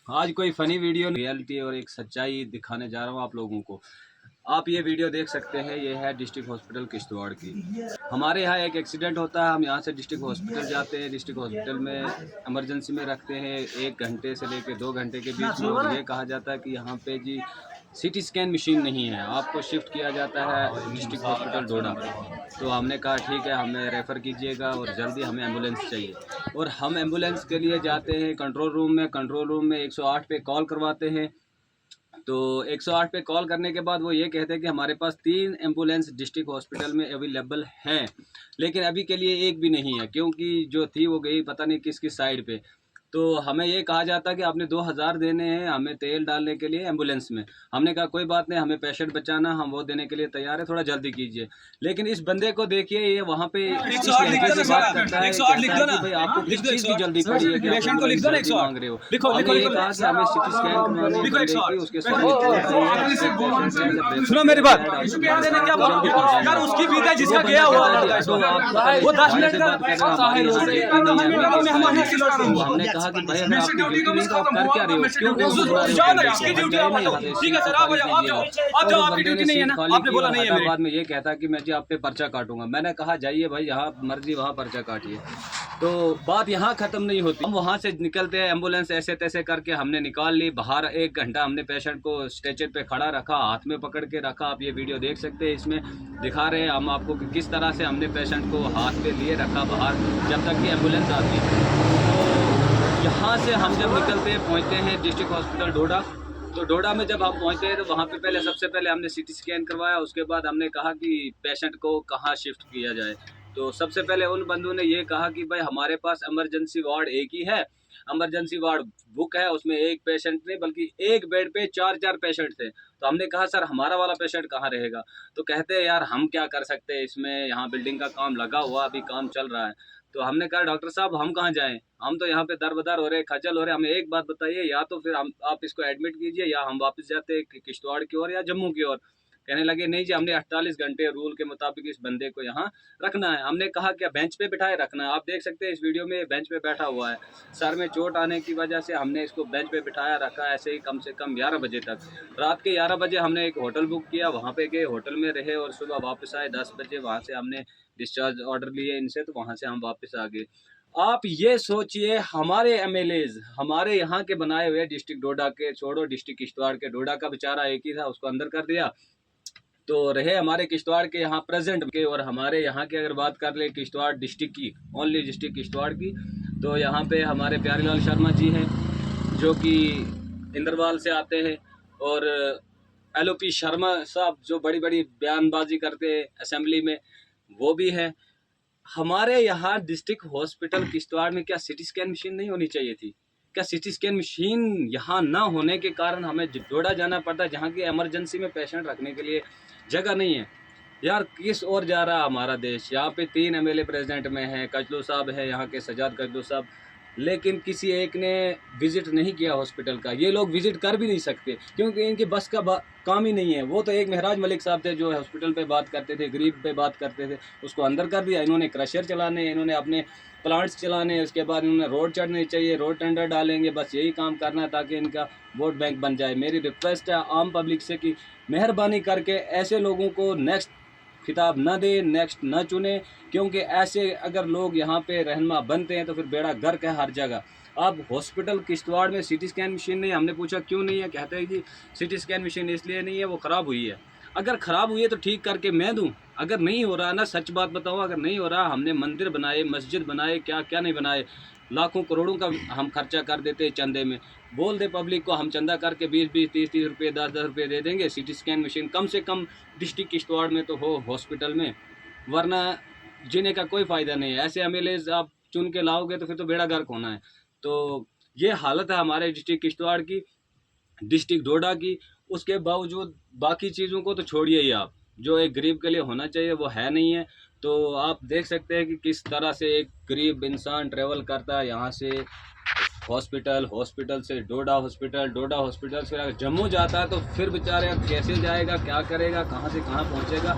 आज कोई funny video reality और एक सच्चाई दिखाने जा रहा हूँ आप लोगों को। आप ये वीडियो देख सकते हैं, ये है डिस्ट्रिक्ट हॉस्पिटल किश्तवाड़ की। हमारे यहाँ एक एक्सीडेंट होता है, हम यहाँ से डिस्ट्रिक्ट हॉस्पिटल जाते हैं। डिस्ट्रिक्ट हॉस्पिटल में इमरजेंसी में रखते हैं, 1 घंटे से लेकर 2 घंटे के बीच में। और ये कहा जाता है कि यहाँ पे जी सीटी स्कैन मशीन नहीं है, आपको शिफ्ट किया जाता है डिस्ट्रिक्ट हॉस्पिटल डोडा। तो हमने कहा ठीक है, हमें रेफ़र कीजिएगा और जल्दी हमें एम्बुलेंस चाहिए। और हम एम्बुलेंस के लिए जाते हैं कंट्रोल रूम में। कंट्रोल रूम में 108 पे कॉल करवाते हैं। तो 108 पे कॉल करने के बाद वो ये कहते हैं कि हमारे पास 3 एम्बुलेंस डिस्ट्रिक्ट हॉस्पिटल में अवेलेबल हैं, लेकिन अभी के लिए एक भी नहीं है, क्योंकि जो थी वो गई पता नहीं किस किस साइड पे। तो हमें ये कहा जाता कि आपने 2000 देने हैं हमें तेल डालने के लिए एम्बुलेंस में। हमने कहा कोई बात नहीं, हमें पेशेंट बचाना, हम वो देने के लिए तैयार है, थोड़ा जल्दी कीजिए। लेकिन इस बंदे को देखिए, ये वहाँ पे इस लड़के से बात करता है, कहता है कि भाई आपको किस चीज़ की जल्दी पड़ी है कि आप एम्बुलेंस मांग रहे हो। हमने ये कहा कि हमें सिटी स्कैन करवानी है, उसके सुनो मेरी बात, यार उसकी बीत है जिसका गया हुआ वो 10 मिनट हमने कहा कि भाई अगर आपकी ड्यूटी नहीं तो आप कर क्या रहे हो, क्यों ठीक है सर, आप जाओ, आपकी ड्यूटी नहीं है ना, आपने बोला नहीं है। बाद में ये कहता कि मैं जी आप पे पर्चा काटूंगा। मैंने कहा जाइए भाई, यहाँ मर्जी वहाँ पर्चा काटिए। तो बात यहाँ ख़त्म नहीं होती। हम वहाँ से निकलते हैं, एम्बुलेंस ऐसे तैसे करके हमने निकाल ली बाहर। 1 घंटा हमने पेशेंट को स्ट्रेचर पे खड़ा रखा, हाथ में पकड़ के रखा। आप ये वीडियो देख सकते हैं, इसमें दिखा रहे हैं हम आपको कि किस तरह से हमने पेशेंट को हाथ पे लिए रखा बाहर, जब तक कि एम्बुलेंस आती है। तो यहाँ से हम जब निकलते हैं, पहुँचते हैं डिस्ट्रिक्ट हॉस्पिटल डोडा। तो डोडा में जब हम पहुँचे तो वहाँ पे पहले सबसे पहले हमने सीटी स्कैन करवाया। उसके बाद हमने कहा कि पेशेंट को कहाँ शिफ्ट किया जाए। तो सबसे पहले उन बंधुओं ने ये कहा कि भाई हमारे पास इमरजेंसी वार्ड एक ही है, इमरजेंसी वार्ड बुक है, उसमें एक पेशेंट नहीं बल्कि एक बेड पे 4-4 पेशेंट थे। तो हमने कहा सर हमारा वाला पेशेंट कहाँ रहेगा। तो कहते हैं यार हम क्या कर सकते हैं इसमें, यहाँ बिल्डिंग का काम लगा हुआ, अभी काम चल रहा है। तो हमने कहा डॉक्टर साहब हम कहाँ जाएं, हम तो यहाँ पे दर-बदर हो रहे, खजल हो रहे। हमें एक बात बताइए, या तो फिर हम आप इसको एडमिट कीजिए या हम वापस जाते हैं किश्तवाड़ की ओर या जम्मू की ओर। कहने लगे नहीं जी, हमने 48 घंटे रूल के मुताबिक इस बंदे को यहाँ रखना है। हमने कहा क्या बेंच पे बिठाए रखना है। आप देख सकते हैं इस वीडियो में बेंच पे बैठा हुआ है। सर में चोट आने की वजह से हमने इसको बेंच पे बिठाया रखा, ऐसे ही कम से कम 11 बजे तक। रात के 11 बजे हमने एक होटल बुक किया, वहाँ पे गए, होटल में रहे और सुबह वापस आए 10 बजे। वहाँ से हमने डिस्चार्ज ऑर्डर लिए इनसे, तो वहाँ से हम वापस आ गए। आप ये सोचिए, हमारे एमएलएज हमारे यहाँ के बनाए हुए, डिस्ट्रिक्ट डोडा के छोड़ो, डिस्ट्रिक्ट किश्तवाड़ के, डोडा का बेचारा एक ही था, उसको अंदर कर दिया। तो रहे हमारे किश्तवाड़ के यहाँ प्रेजेंट के। और हमारे यहाँ की अगर बात कर ले किश्तवाड़ डिस्ट्रिक्ट की, ओनली डिस्ट्रिक्ट किश्तवाड़ की, तो यहाँ पे हमारे प्यारीलाल शर्मा जी हैं जो कि इंद्रवाल से आते हैं। और एलओपी शर्मा साहब जो बड़ी बड़ी बयानबाजी करते हैं असेंबली में, वो भी हैं। हमारे यहाँ डिस्ट्रिक्ट हॉस्पिटल किश्तवाड़ में क्या सिटी स्कैन मशीन नहीं होनी चाहिए थी? क्या सिटी स्कैन मशीन यहाँ ना होने के कारण हमें डोडा जाना पड़ता है, जहाँ की इमरजेंसी में पेशेंट रखने के लिए जगह नहीं है? यार किस ओर जा रहा है हमारा देश। यहाँ पे 3 एमएलए प्रेसिडेंट में हैं, कजलू साहब है यहाँ के, सजाद कजलू साहब, लेकिन किसी एक ने विज़िट नहीं किया हॉस्पिटल का। ये लोग विज़िट कर भी नहीं सकते क्योंकि इनकी बस का काम ही नहीं है। वो तो एक महराज मलिक साहब थे जो हॉस्पिटल पे बात करते थे, गरीब पे बात करते थे, उसको अंदर कर दिया। इन्होंने क्रशर चलाने, इन्होंने अपने प्लांट्स चलाने, उसके बाद इन्होंने रोड चढ़नी चाहिए, रोड टेंडर डालेंगे, बस यही काम करना है ताकि इनका वोट बैंक बन जाए। मेरी रिक्वेस्ट है आम पब्लिक से कि मेहरबानी करके ऐसे लोगों को नेक्स्ट खिताब न दे, नेक्स्ट न चुने, क्योंकि ऐसे अगर लोग यहाँ पे रहनुमा बनते हैं तो फिर बेड़ा गर्क है हर जगह। अब हॉस्पिटल किश्तवाड़ में सीटी स्कैन मशीन नहीं, हमने पूछा क्यों नहीं है, कहते हैं जी सीटी स्कैन मशीन इसलिए नहीं है, वो ख़राब हुई है। अगर ख़राब हुई है तो ठीक करके मैं दूं, अगर नहीं हो रहा ना, सच बात बताओ, अगर नहीं हो रहा, हमने मंदिर बनाए, मस्जिद बनाए, क्या क्या नहीं बनाए, लाखों करोड़ों का हम खर्चा कर देते चंदे में। बोल दे पब्लिक को हम चंदा करके 20-20, 30-30 रुपये, 10-10 रुपये दे देंगे, सिटी स्कैन मशीन कम से कम डिस्ट्रिक्ट किश्तवाड़ में तो हो हॉस्पिटल में, वरना जीने का कोई फ़ायदा नहीं है। ऐसे एमएलएज आप चुन के लाओगे तो फिर तो बेड़ा गर्क होना है। तो ये हालत है हमारे डिस्ट्रिक्ट किश्तवाड़ की, डिस्ट्रिक्ट डोडा की। उसके बावजूद बाकी चीज़ों को तो छोड़िए ही आप, जो एक गरीब के लिए होना चाहिए वो है नहीं है। तो आप देख सकते हैं कि किस तरह से एक गरीब इंसान ट्रेवल करता है यहाँ से हॉस्पिटल, हॉस्पिटल से डोडा हॉस्पिटल, डोडा हॉस्पिटल से अगर जम्मू जाता है तो फिर बेचारे अब कैसे जाएगा, क्या करेगा, कहाँ से कहाँ पहुँचेगा।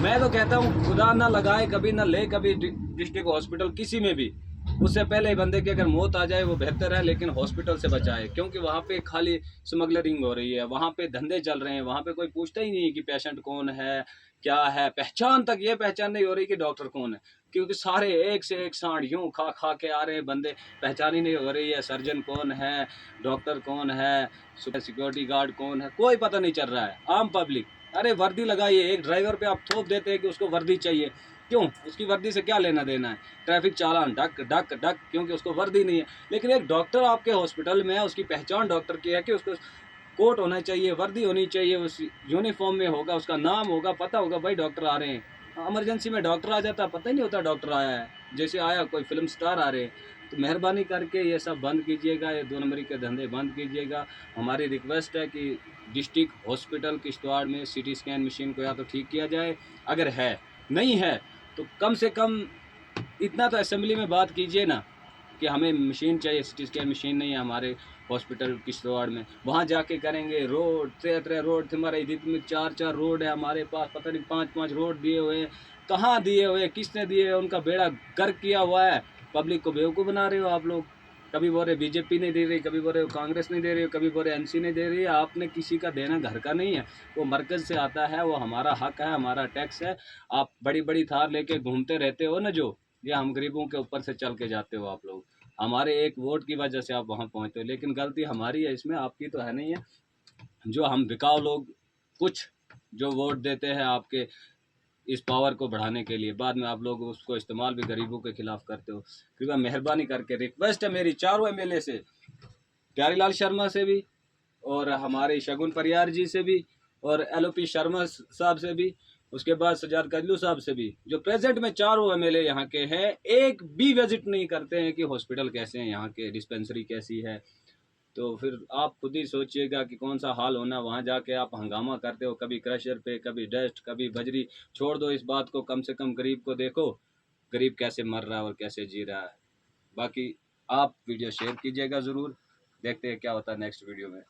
मैं तो कहता हूँ खुदा ना लगाए कभी, ना ले कभी डिस्ट्रिक्ट हॉस्पिटल किसी में भी, उससे पहले ही बंदे की अगर मौत आ जाए वो बेहतर है, लेकिन हॉस्पिटल से बचाए, क्योंकि वहाँ पे खाली स्मगलरिंग हो रही है, वहाँ पे धंधे चल रहे हैं, वहाँ पे कोई पूछता ही नहीं है कि पेशेंट कौन है क्या है। पहचान तक ये पहचान नहीं हो रही कि डॉक्टर कौन है, क्योंकि सारे एक से एक सांड यूं खा खा के आ रहे हैं बंदे, पहचान ही नहीं हो रही है सर्जन कौन है, डॉक्टर कौन है, सिक्योरिटी गार्ड कौन है, कोई पता नहीं चल रहा है। आम पब्लिक, अरे वर्दी लगाइए, एक ड्राइवर पे आप थोप देते हैं कि उसको वर्दी चाहिए, क्यों? उसकी वर्दी से क्या लेना देना है? ट्रैफिक चालान डक डक डक, क्योंकि उसको वर्दी नहीं है। लेकिन एक डॉक्टर आपके हॉस्पिटल में है, उसकी पहचान डॉक्टर की है कि उसको कोट होना चाहिए, वर्दी होनी चाहिए, उस यूनिफॉर्म में होगा, उसका नाम होगा, पता होगा भाई डॉक्टर आ रहे हैं। इमरजेंसी में डॉक्टर आ जाता, पता ही नहीं होता डॉक्टर आया है, जैसे आया कोई फिल्म स्टार आ रहे हैं। तो मेहरबानी करके ये सब बंद कीजिएगा, ये 2 नंबरी के धंधे बंद कीजिएगा। हमारी रिक्वेस्ट है कि डिस्ट्रिक्ट हॉस्पिटल किश्तवाड़ में सीटी स्कैन मशीन को या तो ठीक किया जाए, अगर है, नहीं है तो कम से कम इतना तो असेंबली में बात कीजिए ना कि हमें मशीन चाहिए, सिटी स्कैन मशीन नहीं है हमारे हॉस्पिटल किश्तवाड़ में। वहाँ जाके करेंगे। रोड 3 रोड थे हमारे इधर में, 4 रोड है हमारे पास, पता नहीं 5 रोड दिए हुए हैं, कहाँ दिए हुए, किसने दिए, उनका बेड़ा गर्क किया हुआ है। पब्लिक को बेवकूफ़ बना रहे हो आप लोग। कभी बोल रहे बीजेपी नहीं दे रही, कभी बोल रहे कांग्रेस नहीं दे रही, कभी बोल रहे एनसी नहीं दे रही है। आपने किसी का देना घर का नहीं है, वो मरकज़ से आता है, वो हमारा हक है, हमारा टैक्स है। आप बड़ी बड़ी थार लेके घूमते रहते हो ना, जो ये हम गरीबों के ऊपर से चल के जाते हो आप लोग। हमारे एक वोट की वजह से आप वहाँ पहुँचते हो, लेकिन गलती हमारी है इसमें, आपकी तो है नहीं है। जो हम बिकाऊ लोग कुछ जो वोट देते हैं आपके इस पावर को बढ़ाने के लिए, बाद में आप लोग उसको इस्तेमाल भी गरीबों के खिलाफ करते हो। कृपया मेहरबानी करके रिक्वेस्ट है मेरी चारों एमएलए से, प्यारीलाल शर्मा से भी, और हमारे शगुन परियार जी से भी, और एलओपी शर्मा साहब से भी, उसके बाद सजाद कजलू साहब से भी, जो प्रेजेंट में चारों एमएलए यहाँ के हैं, एक भी विजिट नहीं करते हैं कि हॉस्पिटल कैसे हैं, यहाँ के डिस्पेंसरी कैसी है। तो फिर आप खुद ही सोचिएगा कि कौन सा हाल होना। वहाँ जाके आप हंगामा करते हो, कभी क्रशर पे, कभी डस्ट, कभी बजरी। छोड़ दो इस बात को, कम से कम गरीब को देखो, गरीब कैसे मर रहा है और कैसे जी रहा है। बाकी आप वीडियो शेयर कीजिएगा ज़रूर, देखते हैं क्या होता है नेक्स्ट वीडियो में।